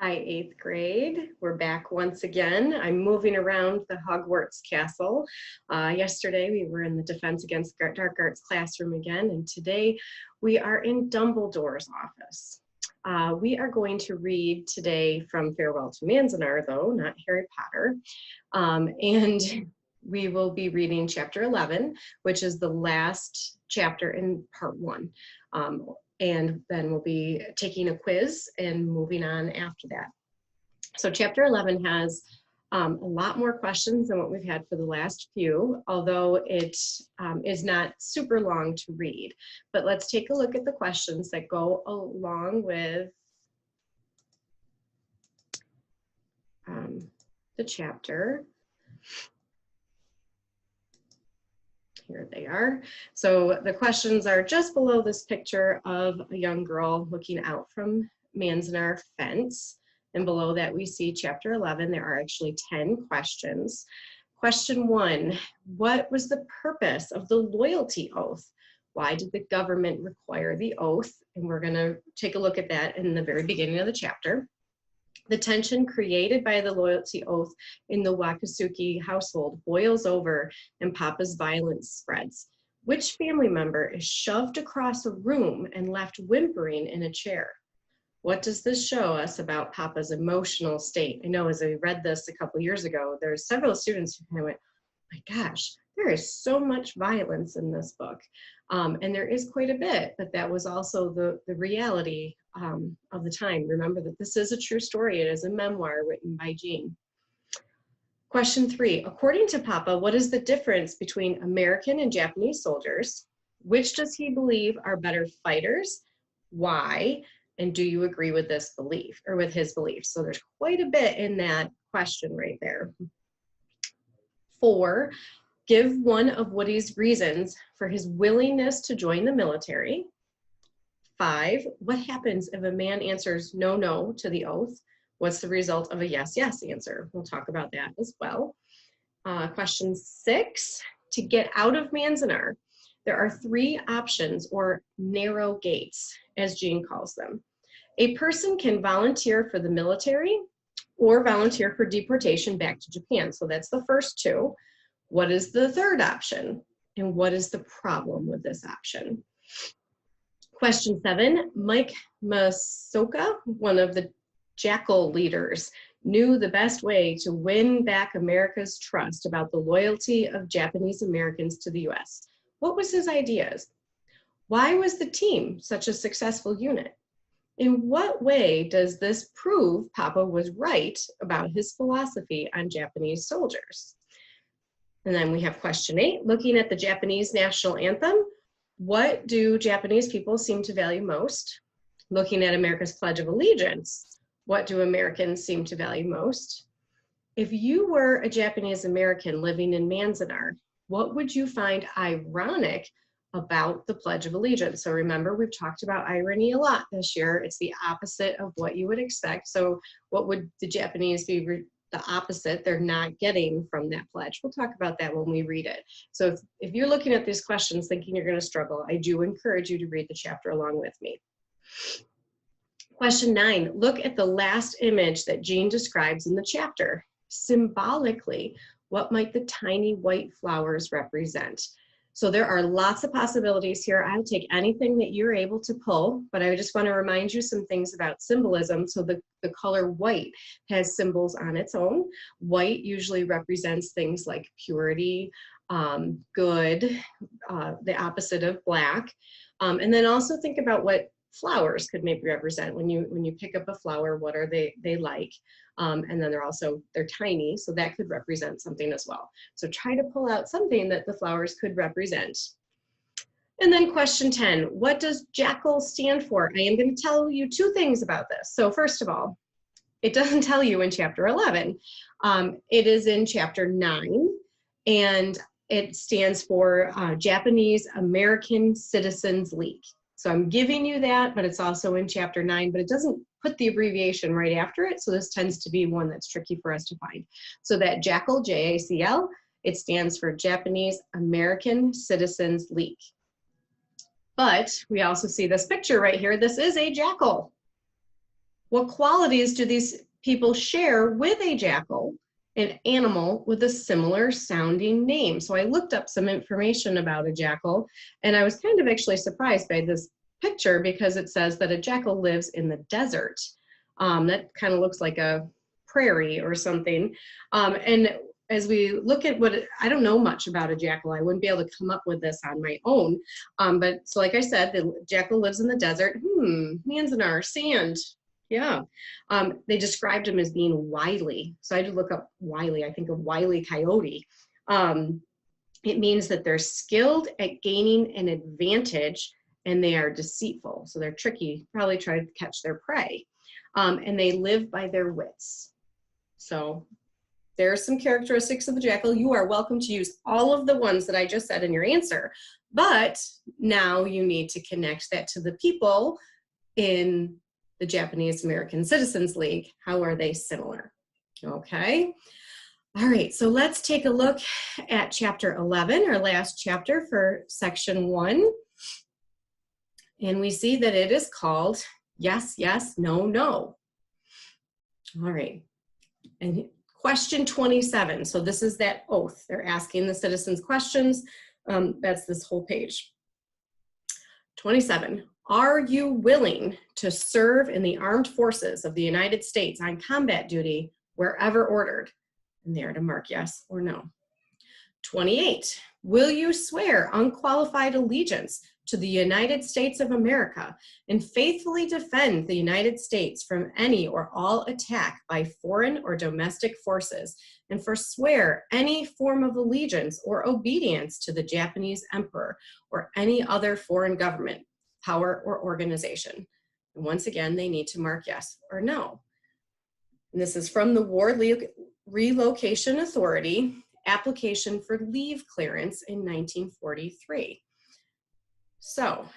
Hi, 8th grade. We're back once again. I'm moving around the Hogwarts castle. Yesterday we were in the Defense Against Dark Arts classroom again, and today we are in Dumbledore's office. We are going to read today from Farewell to Manzanar, though, not Harry Potter. And we will be reading chapter 11, which is the last chapter in part 1. And then we'll be taking a quiz and moving on after that. So chapter 11 has a lot more questions than what we've had for the last few, although it is not super long to read. But let's take a look at the questions that go along with the chapter. Here they are. So the questions are just below this picture of a young girl looking out from Manzanar fence. And below that we see chapter 11. There are actually 10 questions. Question 1, what was the purpose of the loyalty oath? Why did the government require the oath? And we're going to take a look at that in the very beginning of the chapter. The tension created by the loyalty oath in the Wakasuki household boils over and Papa's violence spreads. Which family member is shoved across a room and left whimpering in a chair? What does this show us about Papa's emotional state? I know as I read this a couple years ago, there's several students who kind of went, my gosh, there is so much violence in this book. And there is quite a bit, but that was also the reality of the time. Remember that this is a true story. It is a memoir written by Jean. Question 3, according to Papa, what is the difference between American and Japanese soldiers? Which does he believe are better fighters? Why? And do you agree with this belief or with his beliefs? So there's quite a bit in that question right there. 4, give one of Woody's reasons for his willingness to join the military. 5, what happens if a man answers no, no to the oath? What's the result of a yes, yes answer? We'll talk about that as well. Question 6, to get out of Manzanar, there are 3 options or narrow gates, as Jean calls them. A person can volunteer for the military or volunteer for deportation back to Japan. So that's the first 2. What is the third option? And what is the problem with this option? Question 7, Mike Masoka, one of the Jackal leaders, knew the best way to win back America's trust about the loyalty of Japanese Americans to the US. What was his ideas? Why was the team such a successful unit? In what way does this prove Papa was right about his philosophy on Japanese soldiers? And then we have question 8, looking at the Japanese national anthem, what do Japanese people seem to value most? Looking at America's Pledge of Allegiance, what do Americans seem to value most? If you were a Japanese American living in Manzanar, what would you find ironic about the Pledge of Allegiance? So remember, we've talked about irony a lot this year. It's the opposite of what you would expect. So what would the Japanese be the opposite they're not getting from that pledge? We'll talk about that when we read it. So if you're looking at these questions thinking you're going to struggle, I do encourage you to read the chapter along with me. Question 9, look at the last image that Jean describes in the chapter. Symbolically, what might the tiny white flowers represent? So there are lots of possibilities here. I'll take anything that you're able to pull, but I just want to remind you some things about symbolism. So the color white has symbols on its own. White usually represents things like purity, good, the opposite of black. And then also think about what flowers could maybe represent. When you pick up a flower, what are they like? And then they're tiny, so that could represent something as well. So try to pull out something that the flowers could represent. And then question 10, what does jackal stand for? I am going to tell you 2 things about this. So first of all, it doesn't tell you in chapter 11. It is in chapter 9, and it stands for Japanese American Citizens League. So I'm giving you that, but it's also in chapter 9, but it doesn't put the abbreviation right after it. So this tends to be one that's tricky for us to find. So that JACL, J-A-C-L, it stands for Japanese American Citizens League. But we also see this picture right here. This is a jackal. What qualities do these people share with a jackal, an animal with a similar sounding name? So I looked up some information about a jackal, and I was kind of actually surprised by this picture because it says that a jackal lives in the desert. That kind of looks like a prairie or something. And as we look at I don't know much about a jackal. I wouldn't be able to come up with this on my own. But so like I said, the jackal lives in the desert. Manzanar, sand. Yeah. They described him as being wily. So I had to look up wily. I think of wily coyote. It means that they're skilled at gaining an advantage and they are deceitful. So they're tricky, probably try to catch their prey. And they live by their wits. So there are some characteristics of the jackal. You are welcome to use all of the ones that I just said in your answer, but now you need to connect that to the people in the Japanese American Citizens League. How are they similar? Okay. All right, so let's take a look at chapter 11, our last chapter for section 1. And we see that it is called Yes, Yes, No, No. All right. And question 27. So this is that oath. They're asking the citizens questions. That's this whole page. 27. Are you willing to serve in the armed forces of the United States on combat duty wherever ordered? And there to mark yes or no. 28. Will you swear unqualified allegiance to the United States of America and faithfully defend the United States from any or all attack by foreign or domestic forces, and forswear any form of allegiance or obedience to the Japanese emperor or any other foreign government, power, or organization? And once again, they need to mark yes or no. And this is from the War Relocation Authority application for leave clearance in 1943. So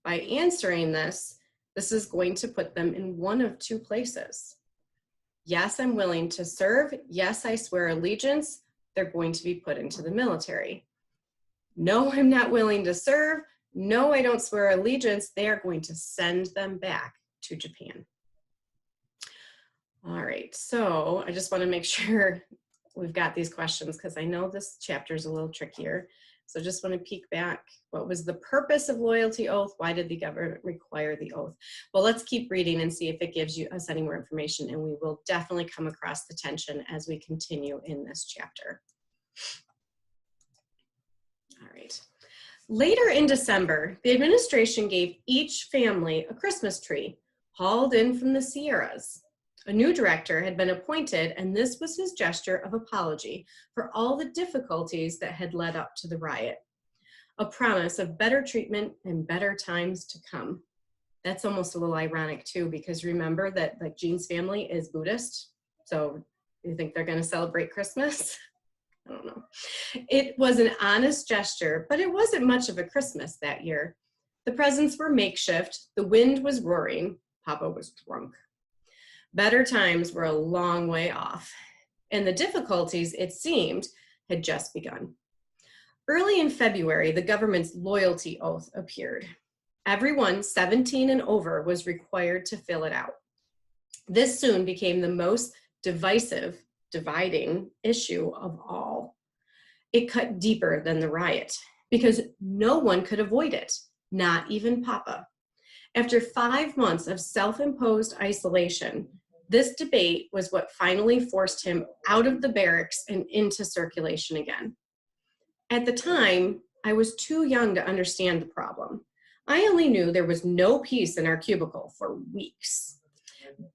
by answering this, this is going to put them in one of two places. Yes, I'm willing to serve. Yes, I swear allegiance. They're going to be put into the military. No, I'm not willing to serve. No, I don't swear allegiance. They are going to send them back to Japan. All right, so I just want to make sure we've got these questions because I know this chapter is a little trickier. So just want to peek back. What was the purpose of loyalty oath? Why did the government require the oath? Well, let's keep reading and see if it gives us any more information, and we will definitely come across the tension as we continue in this chapter. All right. Later in December, the administration gave each family a Christmas tree hauled in from the Sierras. A new director had been appointed, and this was his gesture of apology for all the difficulties that had led up to the riot. A promise of better treatment and better times to come. That's almost a little ironic too, because remember that like Jean's family is Buddhist. So you think they're going to celebrate Christmas? I don't know. It was an honest gesture, but it wasn't much of a Christmas that year. The presents were makeshift. The wind was roaring. Papa was drunk. Better times were a long way off, and the difficulties, it seemed, had just begun. Early in February, the government's loyalty oath appeared. Everyone 17 and over was required to fill it out. This soon became the most dividing issue of all. It cut deeper than the riot because no one could avoid it, not even Papa. After 5 months of self-imposed isolation, this debate was what finally forced him out of the barracks and into circulation again. At the time, I was too young to understand the problem. I only knew there was no peace in our cubicle for weeks.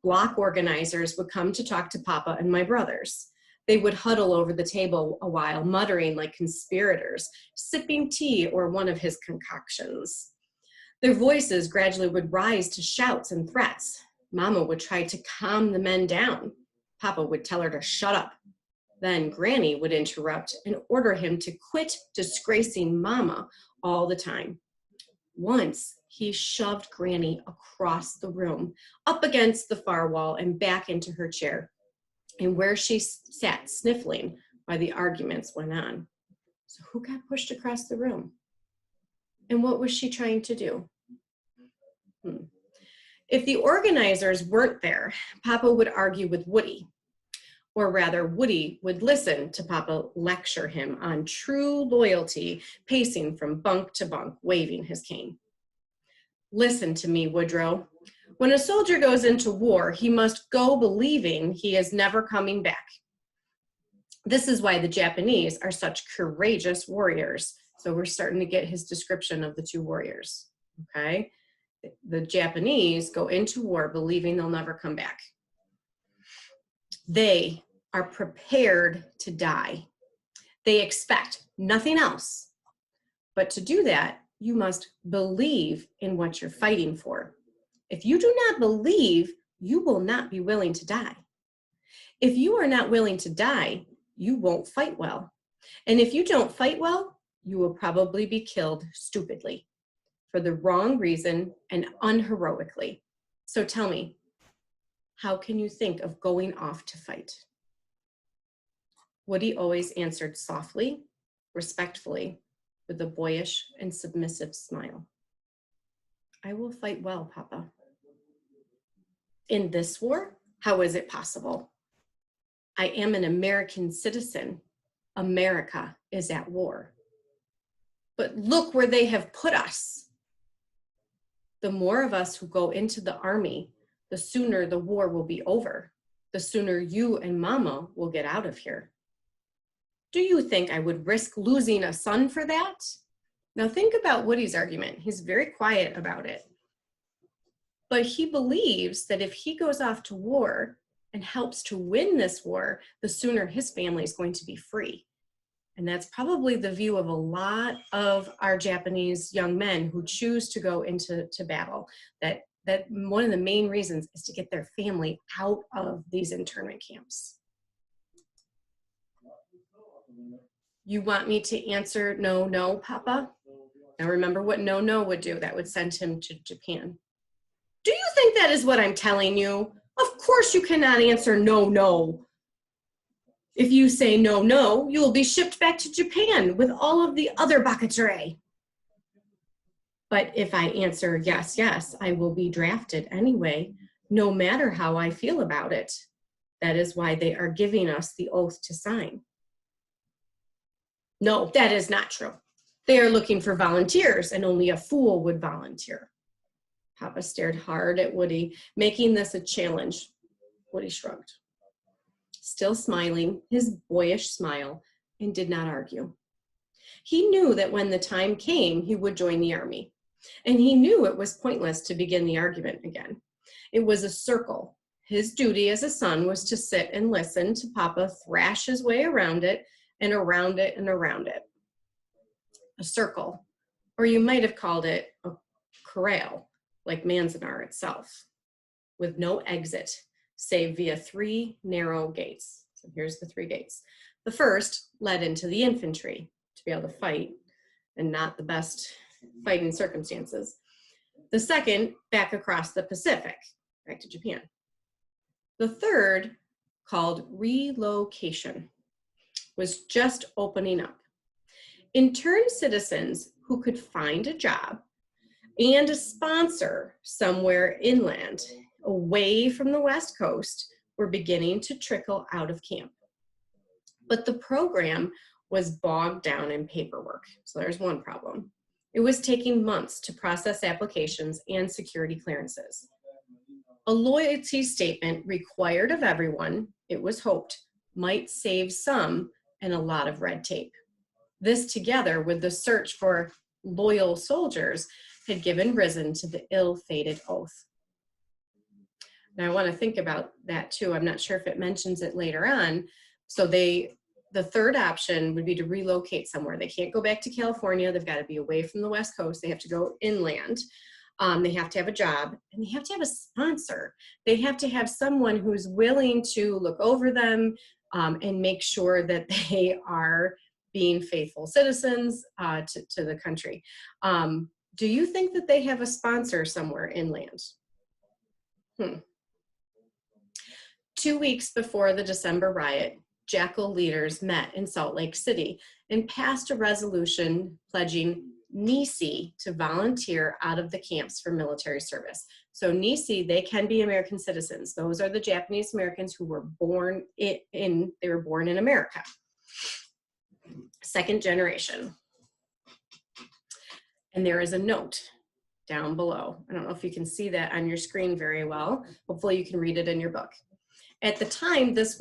Block organizers would come to talk to Papa and my brothers. They would huddle over the table a while, muttering like conspirators, sipping tea or one of his concoctions. Their voices gradually would rise to shouts and threats. Mama would try to calm the men down. Papa would tell her to shut up. Then Granny would interrupt and order him to quit disgracing Mama all the time. Once, he shoved Granny across the room, up against the far wall and back into her chair, and where she sat sniffling while the arguments went on. So who got pushed across the room? And what was she trying to do? If the organizers weren't there, Papa would argue with Woody, or rather Woody would listen to Papa lecture him on true loyalty, pacing from bunk to bunk, waving his cane. Listen to me, Woodrow. When a soldier goes into war, he must go believing he is never coming back. This is why the Japanese are such courageous warriors. So we're starting to get his description of the two warriors, okay? The Japanese go into war believing they'll never come back. They are prepared to die. They expect nothing else. But to do that, you must believe in what you're fighting for. If you do not believe, you will not be willing to die. If you are not willing to die, you won't fight well. And if you don't fight well, you will probably be killed stupidly, for the wrong reason and unheroically. So tell me, how can you think of going off to fight? Woody always answered softly, respectfully, with a boyish and submissive smile. I will fight well, Papa. In this war, how is it possible? I am an American citizen. America is at war. But look where they have put us. The more of us who go into the army, the sooner the war will be over. The sooner you and Mama will get out of here. Do you think I would risk losing a son for that? Now think about Woody's argument. He's very quiet about it. But he believes that if he goes off to war and helps to win this war, the sooner his family is going to be free. And that's probably the view of a lot of our Japanese young men who choose to go into battle, that one of the main reasons is to get their family out of these internment camps. You want me to answer no, no, Papa? Now remember what no, no would do. That would send him to Japan. Do you think that is what I'm telling you? Of course you cannot answer no, no. If you say no, no, you will be shipped back to Japan with all of the other bakatore. But if I answer yes, yes, I will be drafted anyway, no matter how I feel about it. That is why they are giving us the oath to sign. No, that is not true. They are looking for volunteers, and only a fool would volunteer. Papa stared hard at Woody, making this a challenge. Woody shrugged, still smiling, his boyish smile, and did not argue. He knew that when the time came, he would join the army, and he knew it was pointless to begin the argument again. It was a circle. His duty as a son was to sit and listen to Papa thrash his way around it and around it and around it. A circle, or you might have called it a corral, like Manzanar itself, with no exit, save via 3 narrow gates. So here's the 3 gates. The first led into the infantry to be able to fight, and not the best fighting circumstances. The second, back across the Pacific, back to Japan. The third, called relocation, was just opening up. Interned citizens who could find a job and a sponsor somewhere inland, away from the West Coast, were beginning to trickle out of camp. But the program was bogged down in paperwork. So there's one problem. It was taking months to process applications and security clearances. A loyalty statement required of everyone, it was hoped, might save some and a lot of red tape. This, together with the search for loyal soldiers, had given risen to the ill-fated oath. Now I want to think about that too. I'm not sure if it mentions it later on. So the third option would be to relocate somewhere. They can't go back to California. They've got to be away from the West Coast. They have to go inland. They have to have a job, and they have to have a sponsor. They have to have someone who's willing to look over them and make sure that they are being faithful citizens to the country. Do you think that they have a sponsor somewhere inland? 2 weeks before the December riot, Jackal leaders met in Salt Lake City and passed a resolution pledging Nisi to volunteer out of the camps for military service. So Nisi, they can be American citizens. Those are the Japanese Americans who were born they were born in America. Second generation. And there is a note down below. I don't know if you can see that on your screen very well. Hopefully you can read it in your book. At the time, this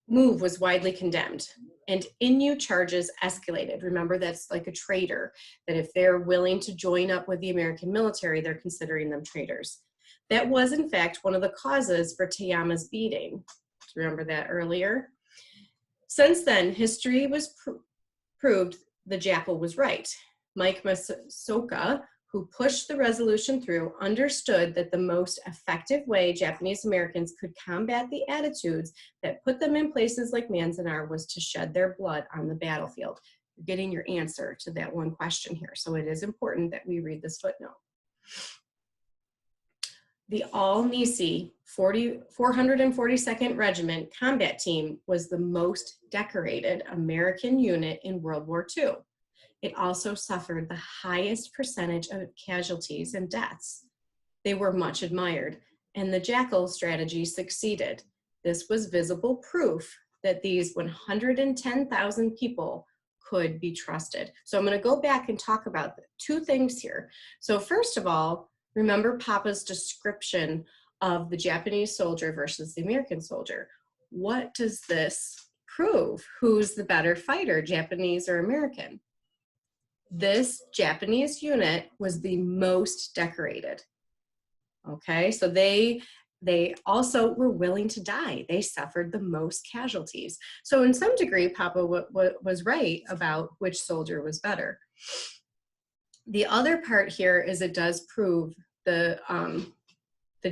move was widely condemned, and Innu charges escalated. Remember, that's like a traitor, that if they're willing to join up with the American military, they're considering them traitors. That was, in fact, one of the causes for Tayama's beating. Remember that earlier? Since then, history was proved the jackal was right. Mike Masoka, who pushed the resolution through, understood that the most effective way Japanese Americans could combat the attitudes that put them in places like Manzanar was to shed their blood on the battlefield. You're getting your answer to that one question here, so it is important that we read this footnote. The All-Nisi 442nd Regiment combat team was the most decorated American unit in World War II. It also suffered the highest percentage of casualties and deaths. They were much admired, and the jackal strategy succeeded. This was visible proof that these 110,000 people could be trusted. So I'm going to go back and talk about two things here. So first of all, remember Papa's description of the Japanese soldier versus the American soldier. What does this prove? Who's the better fighter, Japanese or American? This Japanese unit was the most decorated. Okay, so they also were willing to die. They suffered the most casualties. So in some degree, Papa was right about which soldier was better. The other part here is it does prove the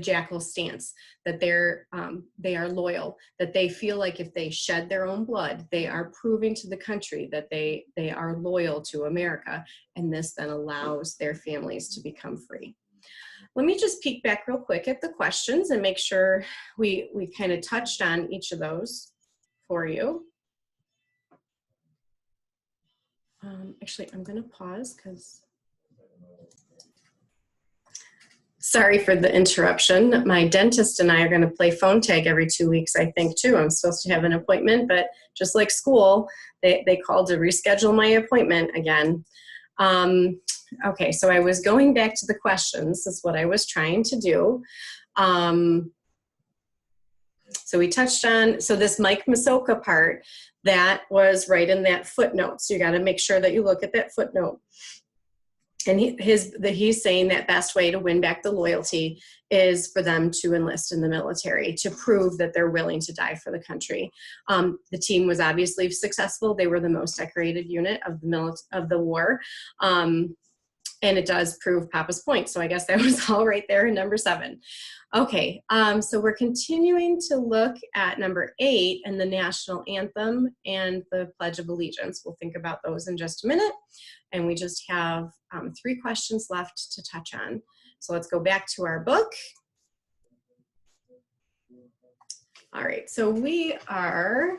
jackal stance, that they are loyal, that they feel like if they shed their own blood, they are proving to the country that they are loyal to America, and this then allows their families to become free. Let me just peek back real quick at the questions and make sure we kind of touched on each of those for you. Actually, I'm going to pause because sorry for the interruption. My dentist and I are going to play phone tag every 2 weeks, I think, too. I'm supposed to have an appointment, but just like school, they called to reschedule my appointment again. Okay, so I was going back to the questions. This is what I was trying to do. So we touched on, so this Mike Masoka part, that was right in that footnote. So you got to make sure that you look at that footnote. And he's saying that best way to win back the loyalty is for them to enlist in the military, to prove that they're willing to die for the country. The team was obviously successful. They were the most decorated unit of the war. And it does prove Papa's point. So I guess that was all right there in number 7. Okay, so we're continuing to look at number 8 and the national anthem and the Pledge of Allegiance. We'll think about those in just a minute. And we just have 3 questions left to touch on. So let's go back to our book. All right, so we are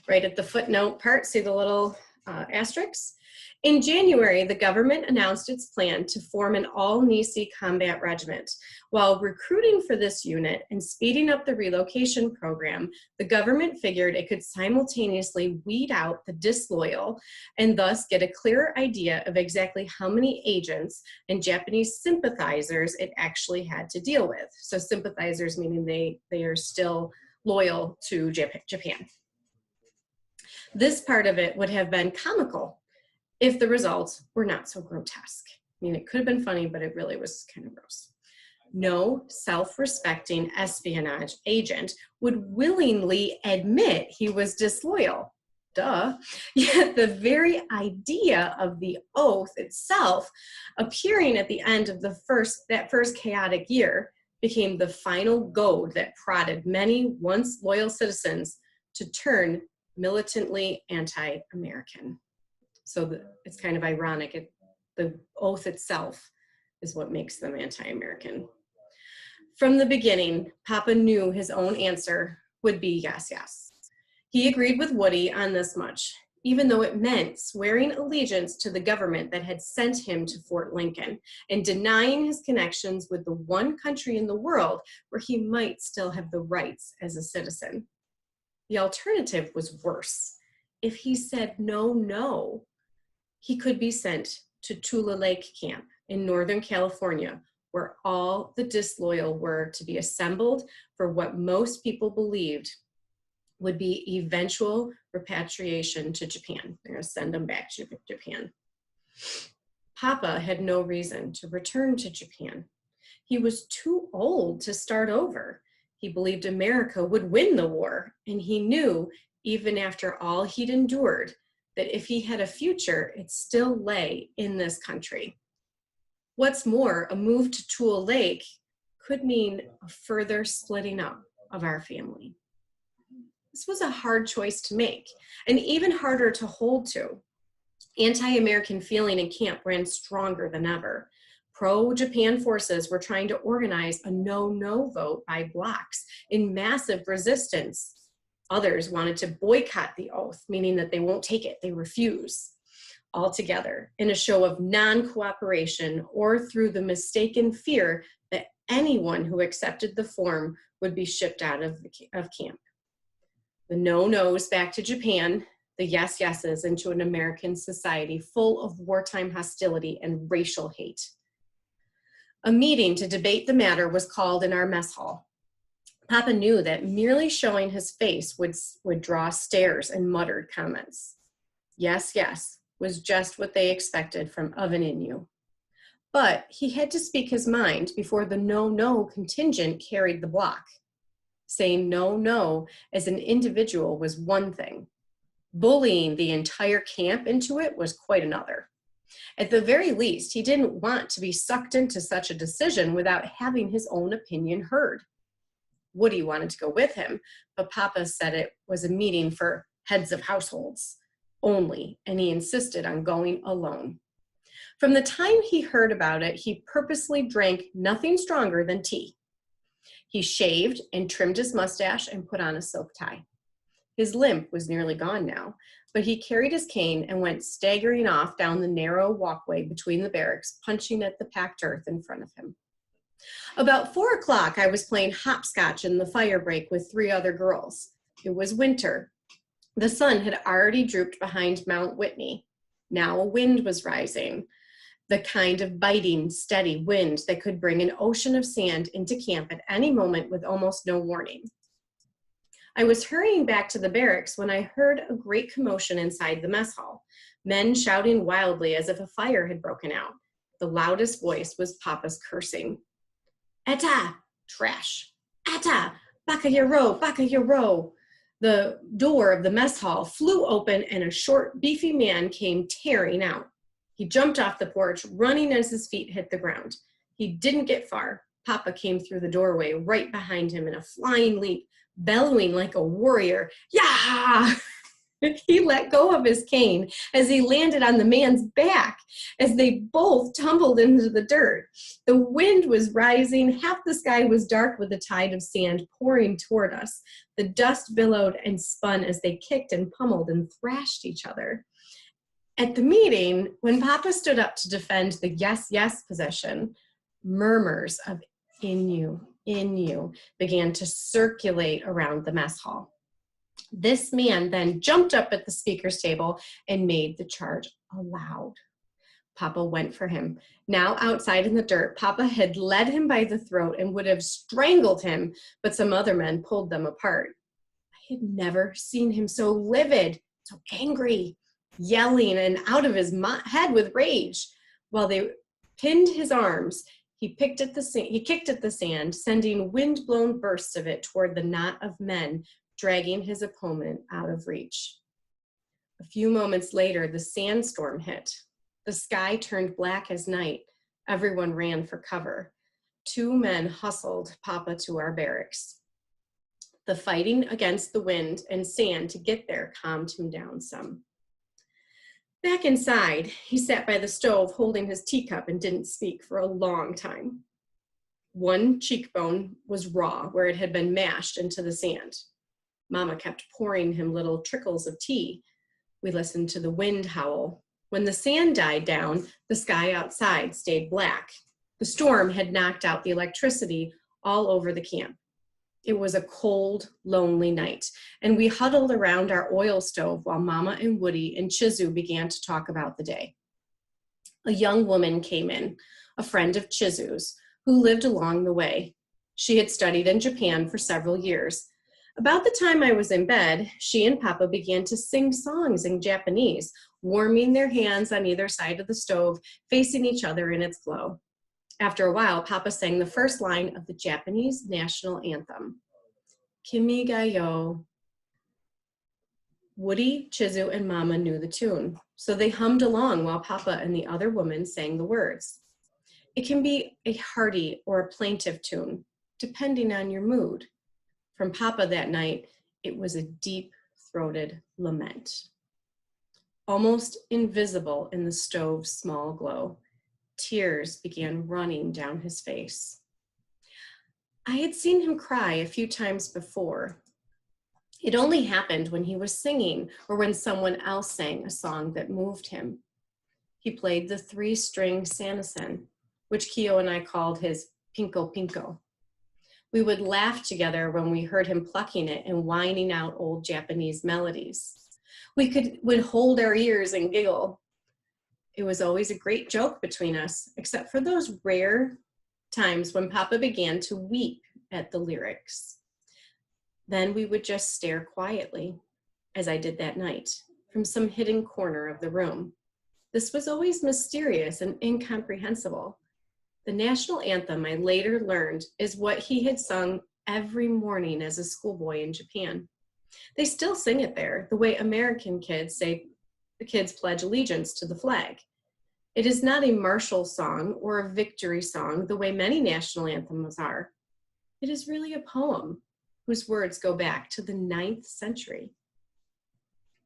right at the footnote part. See the little asterisks? In January, the government announced its plan to form an all-Nisi combat regiment. While recruiting for this unit and speeding up the relocation program, the government figured it could simultaneously weed out the disloyal and thus get a clearer idea of exactly how many agents and Japanese sympathizers it actually had to deal with. So sympathizers meaning they are still loyal to Japan. This part of it would have been comical if the results were not so grotesque. I mean, it could have been funny, but it really was kind of gross. No self-respecting espionage agent would willingly admit he was disloyal. Duh. Yet the very idea of the oath itself appearing at the end of that first chaotic year became the final goad that prodded many once loyal citizens to turn militantly anti-American. So it's kind of ironic. The oath itself is what makes them anti-American. From the beginning, Papa knew his own answer would be yes, yes. He agreed with Woody on this much. even though it meant swearing allegiance to the government that had sent him to Fort Lincoln and denying his connections with the one country in the world where he might still have the rights as a citizen. The alternative was worse. If he said no, no, he could be sent to Tula Lake Camp in Northern California, where all the disloyal were to be assembled for what most people believed would be eventual repatriation to Japan. They're going to send them back to Japan. Papa had no reason to return to Japan. He was too old to start over. He believed America would win the war, and he knew, even after all he'd endured, that if he had a future, it still lay in this country. What's more, a move to Tula Lake could mean a further splitting up of our family. This was a hard choice to make, and even harder to hold to. Anti-American feeling in camp ran stronger than ever. Pro-Japan forces were trying to organize a no-no vote by blocks in massive resistance. Others wanted to boycott the oath, meaning that they won't take it, they refuse altogether, in a show of non-cooperation or through the mistaken fear that anyone who accepted the form would be shipped out of camp. The no-nos back to Japan, the yes-yeses into an American society full of wartime hostility and racial hate. A meeting to debate the matter was called in our mess hall. Papa knew that merely showing his face would draw stares and muttered comments. Yes, yes, was just what they expected from of an Innu. But he had to speak his mind before the no-no contingent carried the block. Saying no as an individual was one thing. Bullying the entire camp into it was quite another. At the very least, he didn't want to be sucked into such a decision without having his own opinion heard. Woody wanted to go with him, but Papa said it was a meeting for heads of households only, and he insisted on going alone. From the time he heard about it, he purposely drank nothing stronger than tea. He shaved and trimmed his mustache and put on a silk tie. His limp was nearly gone now, but he carried his cane and went staggering off down the narrow walkway between the barracks, punching at the packed earth in front of him. About 4 o'clock, I was playing hopscotch in the fire break with 3 other girls. It was winter. The sun had already drooped behind Mount Whitney. Now a wind was rising, the kind of biting, steady wind that could bring an ocean of sand into camp at any moment with almost no warning. I was hurrying back to the barracks when I heard a great commotion inside the mess hall, men shouting wildly as if a fire had broken out. The loudest voice was Papa's cursing. Eta, trash. Eta, baka yaro. The door of the mess hall flew open and a short, beefy man came tearing out. He jumped off the porch, running as his feet hit the ground. He didn't get far. Papa came through the doorway right behind him in a flying leap, bellowing like a warrior. Yah! He let go of his cane as he landed on the man's back as they both tumbled into the dirt. The wind was rising. Half the sky was dark with a tide of sand pouring toward us. The dust billowed and spun as they kicked and pummeled and thrashed each other. At the meeting, when Papa stood up to defend the yes position, murmurs of Innu began to circulate around the mess hall. This man then jumped up at the speaker's table and made the charge aloud. Papa went for him. Now outside in the dirt, Papa had led him by the throat and would have strangled him, but some other men pulled them apart. I had never seen him so livid, so angry, yelling and out of his head with rage. While they pinned his arms, he kicked at the sand, sending wind-blown bursts of it toward the knot of men, dragging his opponent out of reach. A few moments later, the sandstorm hit. The sky turned black as night. Everyone ran for cover. 2 men hustled Papa to our barracks. The fighting against the wind and sand to get there calmed him down some. Back inside, he sat by the stove holding his teacup and didn't speak for a long time. One cheekbone was raw where it had been mashed into the sand. Mama kept pouring him little trickles of tea. We listened to the wind howl. When the sand died down, the sky outside stayed black. The storm had knocked out the electricity all over the camp. It was a cold, lonely night, and we huddled around our oil stove while Mama and Woody and Chizu began to talk about the day. A young woman came in, a friend of Chizu's, who lived along the way. She had studied in Japan for several years. About the time I was in bed, she and Papa began to sing songs in Japanese, warming their hands on either side of the stove, facing each other in its glow. After a while, Papa sang the first line of the Japanese national anthem, Kimi ga yo. Woody, Chizu, and Mama knew the tune, so they hummed along while Papa and the other woman sang the words. It can be a hearty or a plaintive tune, depending on your mood. From Papa that night, it was a deep-throated lament. Almost invisible in the stove's small glow, tears began running down his face. I had seen him cry a few times before. It only happened when he was singing or when someone else sang a song that moved him. He played the 3-string samisen, which Kyo and I called his pinko pinko. We would laugh together when we heard him plucking it and whining out old Japanese melodies. We would hold our ears and giggle. It was always a great joke between us, except for those rare times when Papa began to weep at the lyrics. Then we would just stare quietly, as I did that night, from some hidden corner of the room. This was always mysterious and incomprehensible. The national anthem, I later learned, is what he had sung every morning as a schoolboy in Japan. They still sing it there, the way American kids say the kids pledge allegiance to the flag. It is not a martial song or a victory song the way many national anthems are. It is really a poem whose words go back to the 9th century.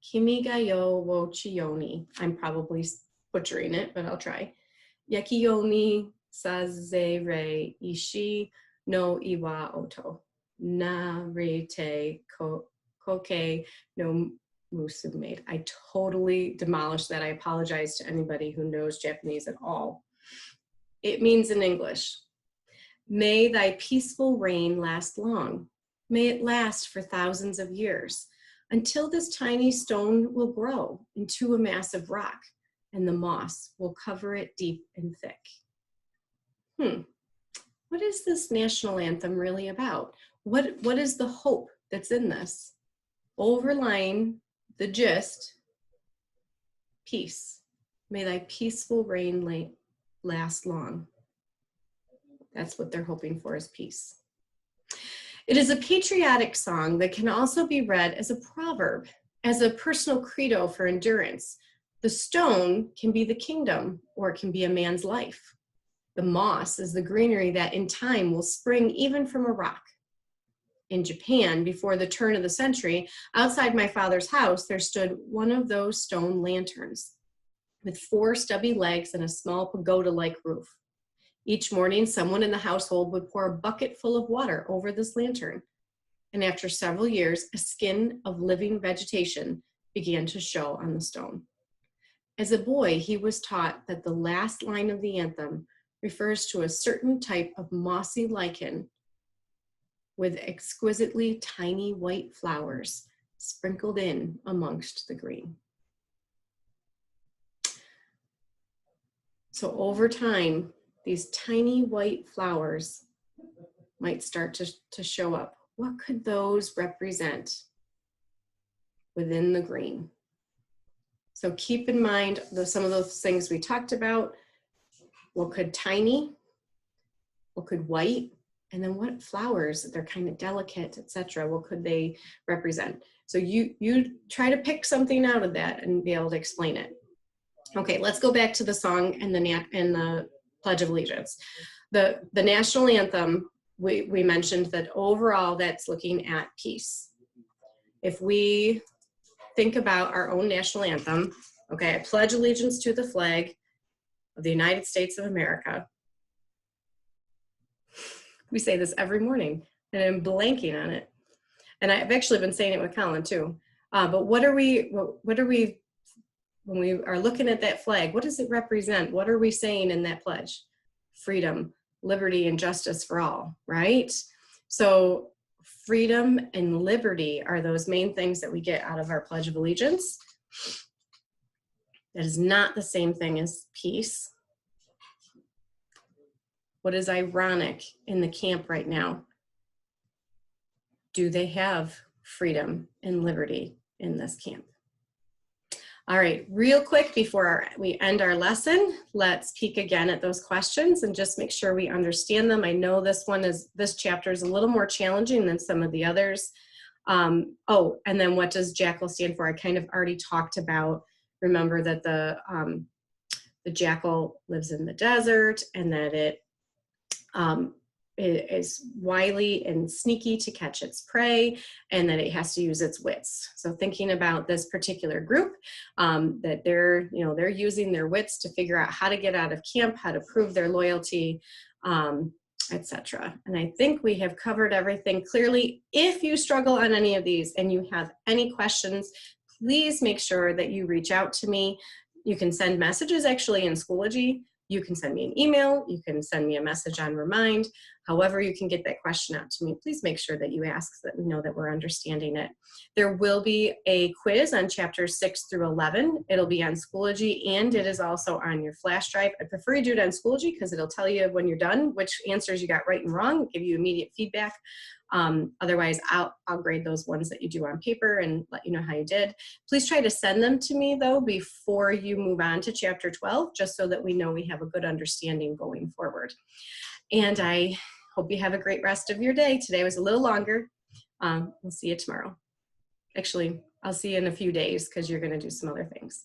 Kimi ga yo wo chiyoni. I'm probably butchering it, but I'll try. Yakiyoni sazere ishi no iwa oto. Narete koke no musumaid. I totally demolished that. I apologize to anybody who knows Japanese at all. It means in English, may thy peaceful reign last long. May it last for thousands of years, until this tiny stone will grow into a massive rock, and the moss will cover it deep and thick. What is this national anthem really about? What is the hope that's in this? Overlying the gist, peace. May thy peaceful reign last long. That's what they're hoping for, is peace. It is a patriotic song that can also be read as a proverb, as a personal credo for endurance. The stone can be the kingdom, or it can be a man's life. The moss is the greenery that in time will spring even from a rock. In Japan, before the turn of the century, outside my father's house, there stood one of those stone lanterns with 4 stubby legs and a small pagoda-like roof. Each morning, someone in the household would pour a bucket full of water over this lantern. And after several years, a skin of living vegetation began to show on the stone. As a boy, he was taught that the last line of the anthem refers to a certain type of mossy lichen with exquisitely tiny white flowers sprinkled in amongst the green. So over time, these tiny white flowers might start to show up. What could those represent within the green? So keep in mind some of those things we talked about. What could tiny? What could white? And then what flowers? They're kind of delicate, etc. What could they represent? So you try to pick something out of that and be able to explain it. Okay, let's go back to the song and the Pledge of Allegiance. The national anthem, we mentioned that overall that's looking at peace. If we think about our own national anthem, okay, I pledge allegiance to the flag of the United States of America. We say this every morning, and I'm blanking on it. And I've actually been saying it with Colin too. But what are we when we are looking at that flag, what does it represent? What are we saying in that pledge? Freedom, liberty, and justice for all, right? So freedom and liberty are those main things that we get out of our Pledge of Allegiance. That is not the same thing as peace. What is ironic in the camp right now? Do they have freedom and liberty in this camp? All right, real quick before we end our lesson, let's peek again at those questions and just make sure we understand them. I know this chapter is a little more challenging than some of the others. Oh, and then what does jackal stand for? I kind of already talked about, remember that the jackal lives in the desert and that it is wily and sneaky to catch its prey, and that it has to use its wits. So thinking about this particular group, that they're using their wits to figure out how to get out of camp, how to prove their loyalty, etc. And I think we have covered everything clearly. If you struggle on any of these and you have any questions, please make sure that you reach out to me. You can send messages actually in Schoology. You can send me an email. You can send me a message on Remind. However you can get that question out to me, please make sure that you ask so that we know that we're understanding it. There will be a quiz on chapters 6 through 11. It'll be on Schoology and it is also on your flash drive. I prefer you do it on Schoology because it'll tell you when you're done which answers you got right and wrong, give you immediate feedback. Otherwise, I'll grade those ones that you do on paper and let you know how you did. Please try to send them to me, though, before you move on to Chapter 12, just so that we know we have a good understanding going forward. And I hope you have a great rest of your day. Today was a little longer. We'll see you tomorrow. Actually, I'll see you in a few days because you're going to do some other things.